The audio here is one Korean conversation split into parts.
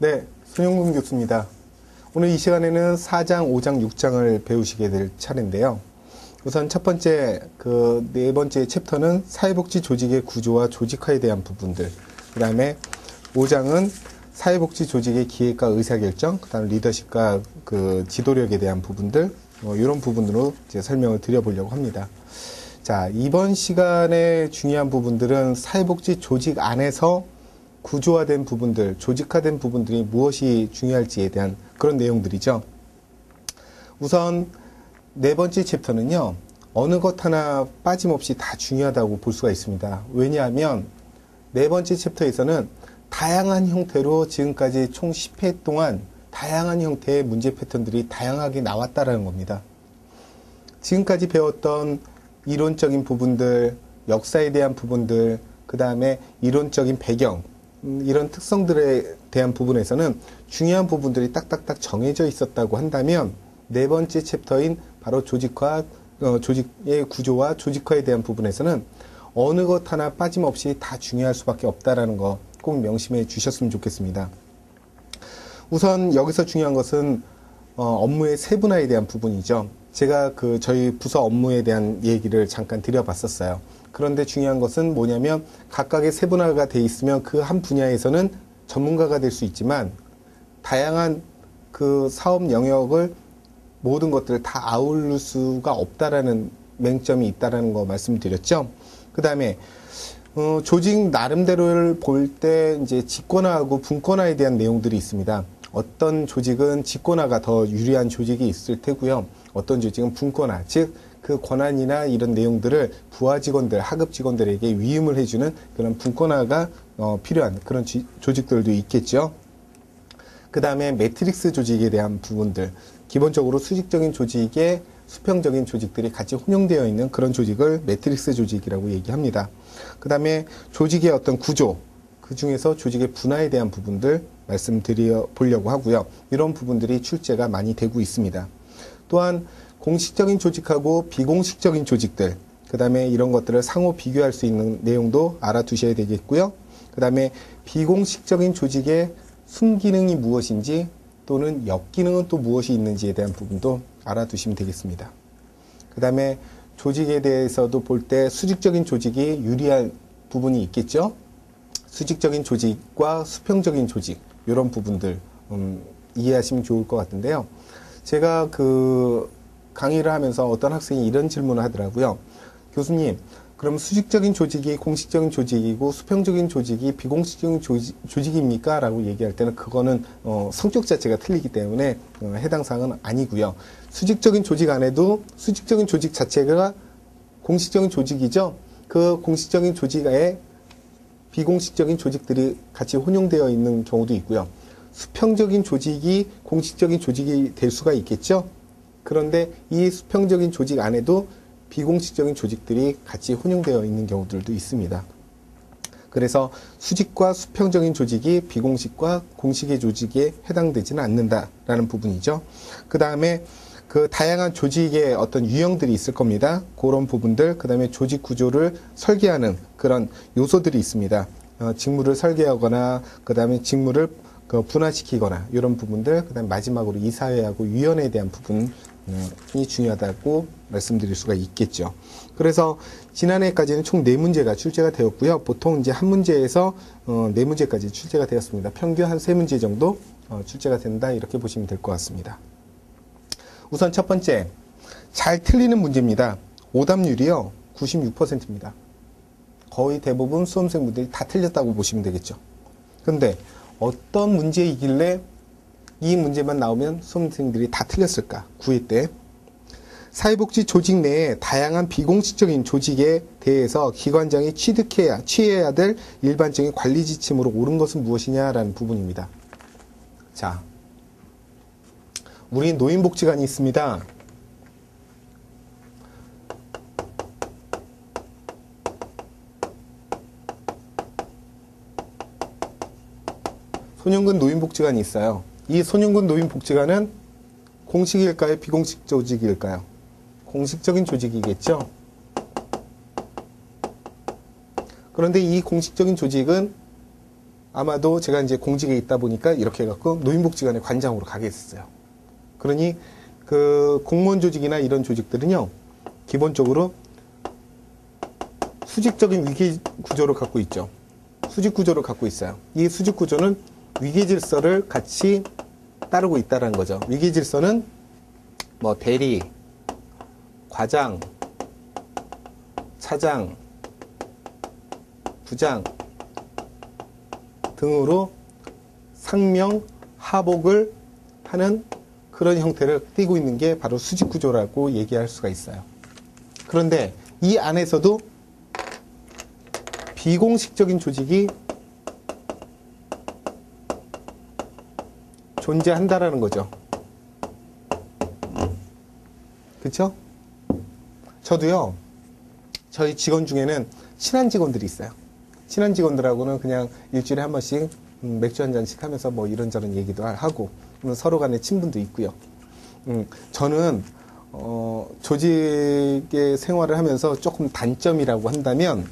네, 손영근 교수입니다. 오늘 이 시간에는 4장, 5장, 6장을 배우시게 될 차례인데요. 우선 첫 번째, 네 번째 챕터는 사회복지 조직의 구조와 조직화에 대한 부분들. 그 다음에 5장은 사회복지 조직의 기획과 의사결정, 그 다음 리더십과 지도력에 대한 부분들, 이런 부분으로 이제 설명을 드려보려고 합니다. 자, 이번 시간에 중요한 부분들은 사회복지 조직 안에서 구조화된 부분들, 조직화된 부분들이 무엇이 중요할지에 대한 그런 내용들이죠. 우선 네 번째 챕터는요, 어느 것 하나 빠짐없이 다 중요하다고 볼 수가 있습니다. 왜냐하면 네 번째 챕터에서는 다양한 형태로 지금까지 총 10회 동안 다양한 형태의 문제 패턴들이 다양하게 나왔다라는 겁니다. 지금까지 배웠던 이론적인 부분들, 역사에 대한 부분들, 그 다음에 이론적인 배경, 이런 특성들에 대한 부분에서는 중요한 부분들이 딱딱딱 정해져 있었다고 한다면 네 번째 챕터인 바로 조직화, 조직의 구조와 조직화에 대한 부분에서는 어느 것 하나 빠짐없이 다 중요할 수밖에 없다라는 거 꼭 명심해 주셨으면 좋겠습니다. 우선 여기서 중요한 것은 업무의 세분화에 대한 부분이죠. 제가 저희 부서 업무에 대한 얘기를 잠깐 드려봤었어요. 그런데 중요한 것은 뭐냐면 각각의 세분화가 돼 있으면 그 한 분야에서는 전문가가 될 수 있지만 다양한 사업 영역을 모든 것들을 다 아울릴 수가 없다라는 맹점이 있다라는 거 말씀드렸죠. 그 다음에 조직 나름대로를 볼 때 이제 직권화하고 분권화에 대한 내용들이 있습니다. 어떤 조직은 직권화가 더 유리한 조직이 있을 테고요. 어떤 조직은 분권화, 즉 그 권한이나 이런 내용들을 부하 직원들, 하급 직원들에게 위임을 해주는 그런 분권화가 필요한 그런 조직들도 있겠죠. 그 다음에 매트릭스 조직에 대한 부분들, 기본적으로 수직적인 조직에 수평적인 조직들이 같이 혼용되어 있는 그런 조직을 매트릭스 조직이라고 얘기합니다. 그 다음에 조직의 어떤 구조, 그 중에서 조직의 분화에 대한 부분들 말씀드려 보려고 하고요. 이런 부분들이 출제가 많이 되고 있습니다. 또한 공식적인 조직하고 비공식적인 조직들, 그 다음에 이런 것들을 상호 비교할 수 있는 내용도 알아두셔야 되겠고요. 그 다음에 비공식적인 조직의 순기능이 무엇인지 또는 역기능은 또 무엇이 있는지에 대한 부분도 알아두시면 되겠습니다. 그 다음에 조직에 대해서도 볼 때 수직적인 조직이 유리한 부분이 있겠죠. 수직적인 조직과 수평적인 조직, 이런 부분들 이해하시면 좋을 것 같은데요. 제가 강의를 하면서 어떤 학생이 이런 질문을 하더라고요. 교수님, 그럼 수직적인 조직이 공식적인 조직이고 수평적인 조직이 비공식적인 조직입니까? 라고 얘기할 때는 그거는 성격 자체가 틀리기 때문에 해당 사항은 아니고요. 수직적인 조직 안에도 수직적인 조직 자체가 공식적인 조직이죠. 그 공식적인 조직에 비공식적인 조직들이 같이 혼용되어 있는 경우도 있고요. 수평적인 조직이 공식적인 조직이 될 수가 있겠죠. 그런데 이 수평적인 조직 안에도 비공식적인 조직들이 같이 혼용되어 있는 경우들도 있습니다. 그래서 수직과 수평적인 조직이 비공식과 공식의 조직에 해당되지는 않는다라는 부분이죠. 그 다음에 다양한 조직의 어떤 유형들이 있을 겁니다. 그런 부분들, 그 다음에 조직 구조를 설계하는 그런 요소들이 있습니다. 직무를 설계하거나, 그 다음에 직무를 분화시키거나, 이런 부분들, 그 다음에 마지막으로 이사회하고 위원회에 대한 부분이 중요하다고 말씀드릴 수가 있겠죠. 그래서 지난해까지는 총 4문제가 출제가 되었고요. 보통 이제 한 문제에서 4문제까지 출제가 되었습니다. 평균 한 3문제 정도 출제가 된다, 이렇게 보시면 될 것 같습니다. 우선 첫 번째, 잘 틀리는 문제입니다. 오답률이요, 96%입니다. 거의 대부분 수험생분들이 다 틀렸다고 보시면 되겠죠. 그런데 어떤 문제이길래 이 문제만 나오면 수험생들이 다 틀렸을까? 9회 때. 사회복지 조직 내에 다양한 비공식적인 조직에 대해서 기관장이 취해야 될 일반적인 관리 지침으로 옳은 것은 무엇이냐라는 부분입니다. 자, 우리 노인복지관이 있습니다. 손영근 노인복지관이 있어요. 이 손영근 노인복지관은 공식일까요? 비공식 조직일까요? 공식적인 조직이겠죠? 그런데 이 공식적인 조직은 아마도 제가 이제 공직에 있다 보니까 이렇게 해갖고 노인복지관의 관장으로 가게 됐어요. 그러니 그 공무원 조직이나 이런 조직들은요, 기본적으로 수직적인 위계 구조를 갖고 있죠. 수직 구조를 갖고 있어요. 이 수직 구조는 위계 질서를 같이 따르고 있다는 거죠. 위계 질서는 뭐 대리, 과장, 차장, 부장 등으로 상명, 하복을 하는 그런 형태를 띠고 있는 게 바로 수직 구조라고 얘기할 수가 있어요. 그런데 이 안에서도 비공식적인 조직이 존재한다라는 거죠. 그렇죠? 저도요, 저희 직원 중에는 친한 직원들이 있어요. 친한 직원들하고는 그냥 일주일에 한 번씩 맥주 한 잔씩 하면서 뭐 이런저런 얘기도 하고 서로 간에 친분도 있고요. 저는 조직의 생활을 하면서 조금 단점이라고 한다면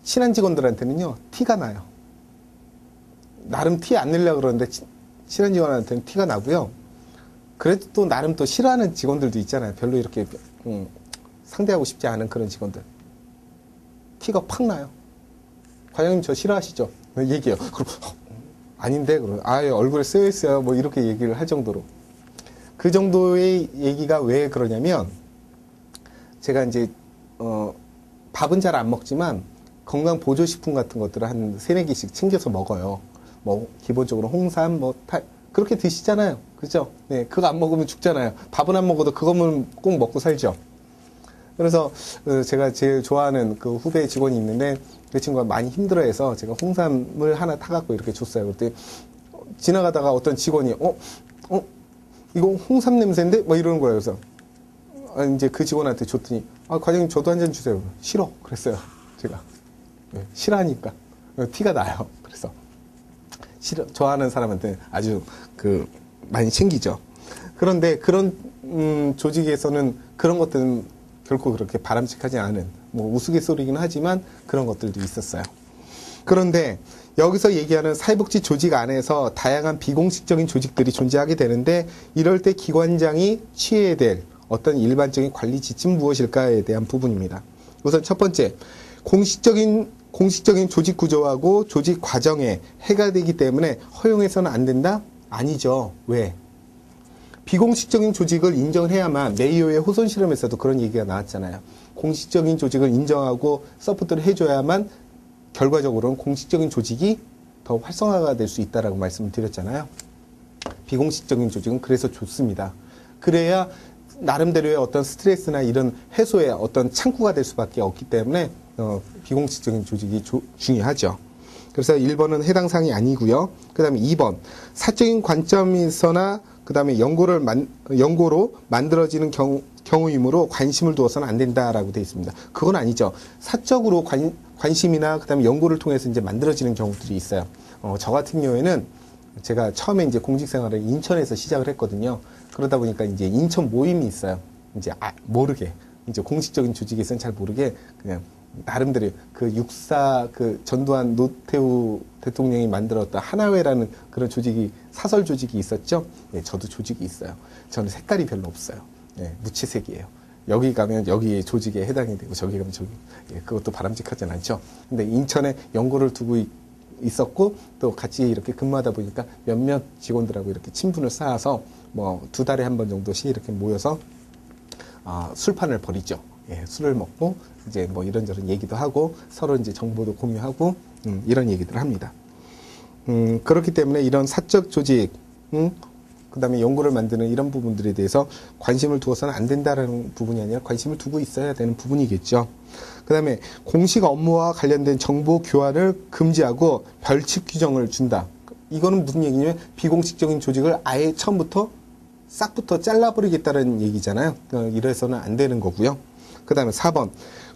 친한 직원들한테는요, 티가 나요. 나름 티 안 내려고 그러는데 친한 직원한테는 티가 나고요. 그래도 또 나름 또 싫어하는 직원들도 있잖아요. 별로 이렇게 상대하고 싶지 않은 그런 직원들. 티가 팍 나요. 과장님 저 싫어하시죠? 얘기해요. 그럼 아닌데? 그럼 얼굴에 쓰여있어요. 뭐 이렇게 얘기를 할 정도로. 그 정도의 얘기가 왜 그러냐면 제가 이제 밥은 잘 안 먹지만 건강 보조식품 같은 것들을 한 3-4개씩 챙겨서 먹어요. 뭐 기본적으로 홍삼 그렇게 드시잖아요. 그죠? 네, 그거 안 먹으면 죽잖아요. 밥은 안 먹어도 그거는 꼭 먹고 살죠. 그래서 제가 제일 좋아하는 그 후배 직원이 있는데 그 친구가 많이 힘들어해서 제가 홍삼을 하나 타갖고 이렇게 줬어요. 그때 지나가다가 어떤 직원이 이거 홍삼 냄새인데? 뭐 이러는 거예요. 그래서 이제 그 직원한테 줬더니 과장님 저도 한 잔 주세요. 싫어. 그랬어요. 제가. 네, 싫어하니까. 티가 나요. 그래서 좋아하는 사람한테 아주 많이 챙기죠. 그런데 그런 조직에서는 그런 것들은 결코 그렇게 바람직하지 않은 뭐 우스갯소리긴 하지만 그런 것들도 있었어요. 그런데 여기서 얘기하는 사회복지 조직 안에서 다양한 비공식적인 조직들이 존재하게 되는데 이럴 때 기관장이 취해야 될 어떤 일반적인 관리 지침 무엇일까에 대한 부분입니다. 우선 첫 번째, 공식적인 조직 구조하고 조직 과정에 해가 되기 때문에 허용해서는 안 된다? 아니죠. 왜? 비공식적인 조직을 인정을 해야만 메이오의 호손 실험에서도 그런 얘기가 나왔잖아요. 공식적인 조직을 인정하고 서포트를 해줘야만 결과적으로는 공식적인 조직이 더 활성화가 될 수 있다라고 말씀을 드렸잖아요. 비공식적인 조직은 그래서 좋습니다. 그래야 나름대로의 어떤 스트레스나 이런 해소의 어떤 창구가 될 수밖에 없기 때문에 비공식적인 조직이 중요하죠. 그래서 1번은 해당 사항이 아니고요. 그 다음에 2번, 사적인 관점에서나 그 다음에 연고로 만들어지는 경우이므로 관심을 두어서는 안 된다라고 되어 있습니다. 그건 아니죠. 사적으로 관심이나 그 다음에 연고를 통해서 이제 만들어지는 경우들이 있어요. 저 같은 경우에는 제가 처음에 이제 공직 생활을 인천에서 시작을 했거든요. 그러다 보니까 이제 인천 모임이 있어요. 이제 모르게 이제 공식적인 조직에서는 잘 모르게 그냥 나름대로 전두환 노태우 대통령이 만들었던 하나회라는 그런 조직이 사설 조직이 있었죠. 네, 저도 조직이 있어요. 저는 색깔이 별로 없어요. 네, 무채색이에요. 여기 가면 여기 조직에 해당이 되고 저기 가면 저기. 그것도 바람직하진 않죠. 근데 인천에 연고를 두고 있었고 또 같이 이렇게 근무하다 보니까 몇몇 직원들하고 이렇게 친분을 쌓아서 뭐 2달에 한 번 정도씩 이렇게 모여서 술판을 벌이죠. 술을 먹고 이제 뭐 이런저런 얘기도 하고 서로 이제 정보도 공유하고 이런 얘기들을 합니다. 그렇기 때문에 이런 사적 조직, 그 다음에 연구를 만드는 이런 부분들에 대해서 관심을 두어서는 안 된다는 부분이 아니라 관심을 두고 있어야 되는 부분이겠죠. 그 다음에 공식 업무와 관련된 정보 교환을 금지하고 벌칙 규정을 준다. 이거는 무슨 얘기냐면 비공식적인 조직을 아예 처음부터 싹부터 잘라버리겠다는 얘기잖아요. 이래서는 안 되는 거고요. 그 다음에 4번,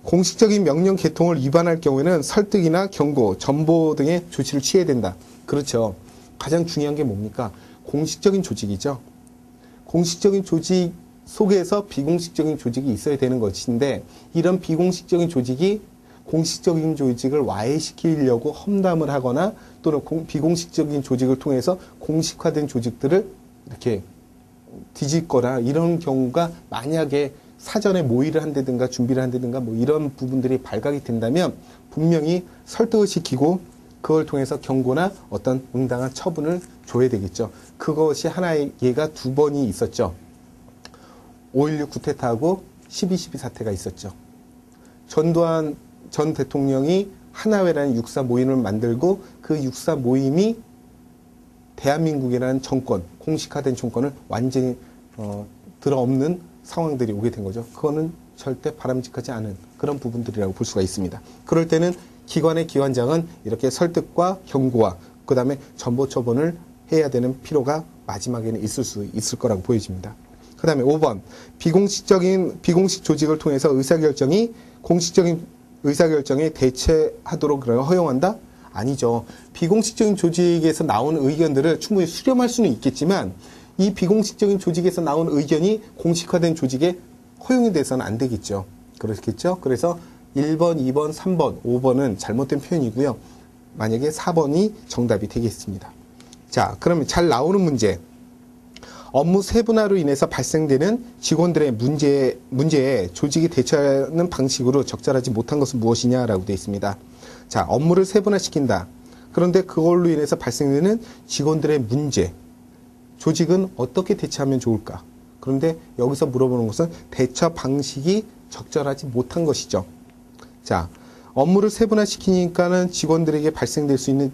공식적인 명령 계통을 위반할 경우에는 설득이나 경고, 전보 등의 조치를 취해야 된다. 그렇죠. 가장 중요한 게 뭡니까? 공식적인 조직이죠. 공식적인 조직 속에서 비공식적인 조직이 있어야 되는 것인데 이런 비공식적인 조직이 공식적인 조직을 와해시키려고 험담을 하거나 또는 비공식적인 조직을 통해서 공식화된 조직들을 이렇게 뒤집거나 이런 경우가 만약에 사전에 모의를 한다든가 준비를 한다든가 뭐 이런 부분들이 발각이 된다면 분명히 설득을 시키고 그걸 통해서 경고나 어떤 응당한 처분을 줘야 되겠죠. 그것이 하나의 예가 두 번이 있었죠. 5.16 쿠데타하고 12.12 사태가 있었죠. 전두환 전 대통령이 하나회라는 육사 모임을 만들고 그 육사 모임이 대한민국이라는 정권, 공식화된 정권을 완전히 들어엎는 상황들이 오게 된 거죠. 그거는 절대 바람직하지 않은 그런 부분들이라고 볼 수가 있습니다. 그럴 때는 기관의 기관장은 이렇게 설득과 경고와 그 다음에 전보 처분을 해야 되는 필요가 마지막에는 있을 수 있을 거라고 보여집니다. 그 다음에 5번 비공식 조직을 통해서 공식적인 의사결정에 대체하도록 허용한다? 아니죠. 비공식적인 조직에서 나온 의견들을 충분히 수렴할 수는 있겠지만 이 비공식적인 조직에서 나온 의견이 공식화된 조직에 허용이 돼서는 안 되겠죠. 그렇겠죠? 그래서 1번, 2번, 3번, 5번은 잘못된 표현이고요. 만약에 4번이 정답이 되겠습니다. 자, 그러면 잘 나오는 문제. 업무 세분화로 인해서 발생되는 직원들의 문제에 조직이 대처하는 방식으로 적절하지 못한 것은 무엇이냐라고 되어 있습니다. 자, 업무를 세분화시킨다. 그런데 그걸로 인해서 발생되는 직원들의 문제. 조직은 어떻게 대처하면 좋을까? 그런데 여기서 물어보는 것은 대처 방식이 적절하지 못한 것이죠. 자, 업무를 세분화시키니까는 직원들에게 발생될 수 있는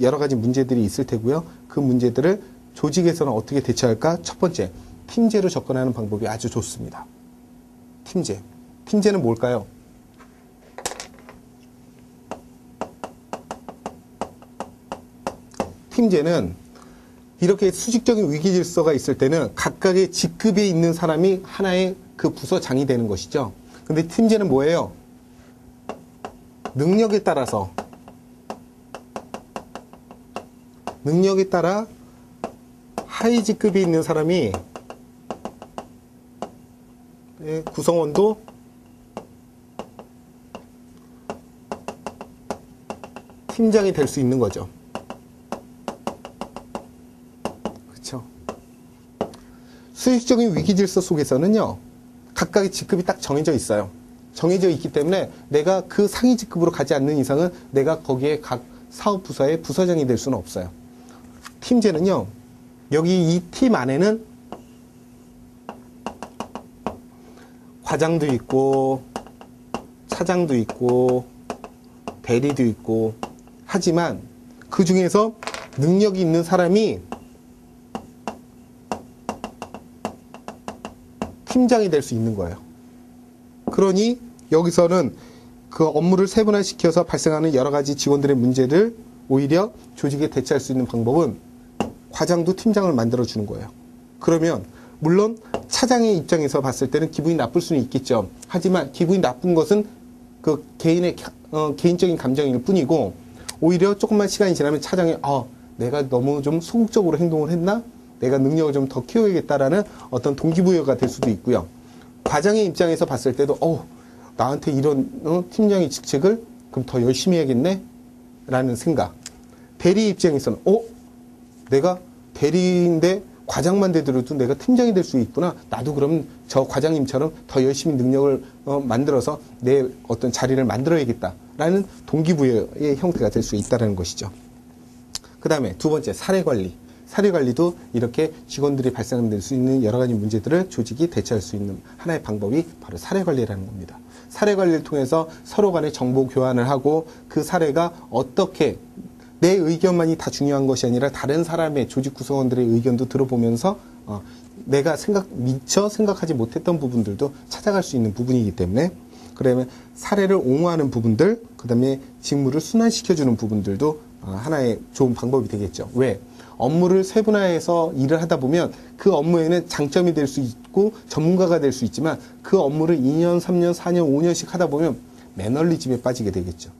여러 가지 문제들이 있을 테고요. 그 문제들을 조직에서는 어떻게 대처할까? 첫 번째, 팀제로 접근하는 방법이 아주 좋습니다. 팀제. 팀제는 뭘까요? 팀제는 이렇게 수직적인 위기 질서가 있을 때는 각각의 직급에 있는 사람이 하나의 그 부서장이 되는 것이죠. 근데 팀제는 뭐예요? 능력에 따라 하위 직급이 있는 사람이 구성원도 팀장이 될 수 있는 거죠. 그렇죠? 수직적인 위기 질서 속에서는요, 각각의 직급이 딱 정해져 있어요. 정해져 있기 때문에 내가 그 상위 직급으로 가지 않는 이상은 내가 거기에 각 사업 부서의 부서장이 될 수는 없어요. 팀제는요, 여기 이 팀 안에는 과장도 있고 차장도 있고 대리도 있고 하지만 그 중에서 능력이 있는 사람이 팀장이 될 수 있는 거예요. 그러니 여기서는 그 업무를 세분화시켜서 발생하는 여러 가지 직원들의 문제를 오히려 조직에 대처할 수 있는 방법은 과장도 팀장을 만들어주는 거예요. 그러면 물론 차장의 입장에서 봤을 때는 기분이 나쁠 수는 있겠죠. 하지만 기분이 나쁜 것은 그 개인의 개인적인 감정일 뿐이고 오히려 조금만 시간이 지나면 차장이 내가 너무 좀 소극적으로 행동을 했나? 내가 능력을 좀 더 키워야겠다라는 어떤 동기부여가 될 수도 있고요. 과장의 입장에서 봤을 때도 나한테 이런 팀장의 직책을 그럼 더 열심히 해야겠네? 라는 생각. 대리 입장에서는 내가 대리인데 과장만 되더라도 내가 팀장이 될 수 있구나. 나도 그럼 저 과장님처럼 더 열심히 능력을 만들어서 내 어떤 자리를 만들어야겠다라는 동기부여의 형태가 될 수 있다는 것이죠. 그 다음에 두 번째, 사례관리. 사례관리도 이렇게 직원들이 발생될 수 있는 여러 가지 문제들을 조직이 대처할 수 있는 하나의 방법이 바로 사례관리라는 겁니다. 사례관리를 통해서 서로 간에 정보 교환을 하고 그 사례가 어떻게 내 의견만이 다 중요한 것이 아니라 다른 사람의 조직 구성원들의 의견도 들어보면서 내가 미처 생각하지 못했던 부분들도 찾아갈 수 있는 부분이기 때문에 그러면 사례를 옹호하는 부분들, 그 다음에 직무를 순환시켜주는 부분들도 하나의 좋은 방법이 되겠죠. 왜? 업무를 세분화해서 일을 하다 보면 그 업무에는 장점이 될 수 있고 전문가가 될 수 있지만 그 업무를 2년, 3년, 4년, 5년씩 하다 보면 매너리즘에 빠지게 되겠죠.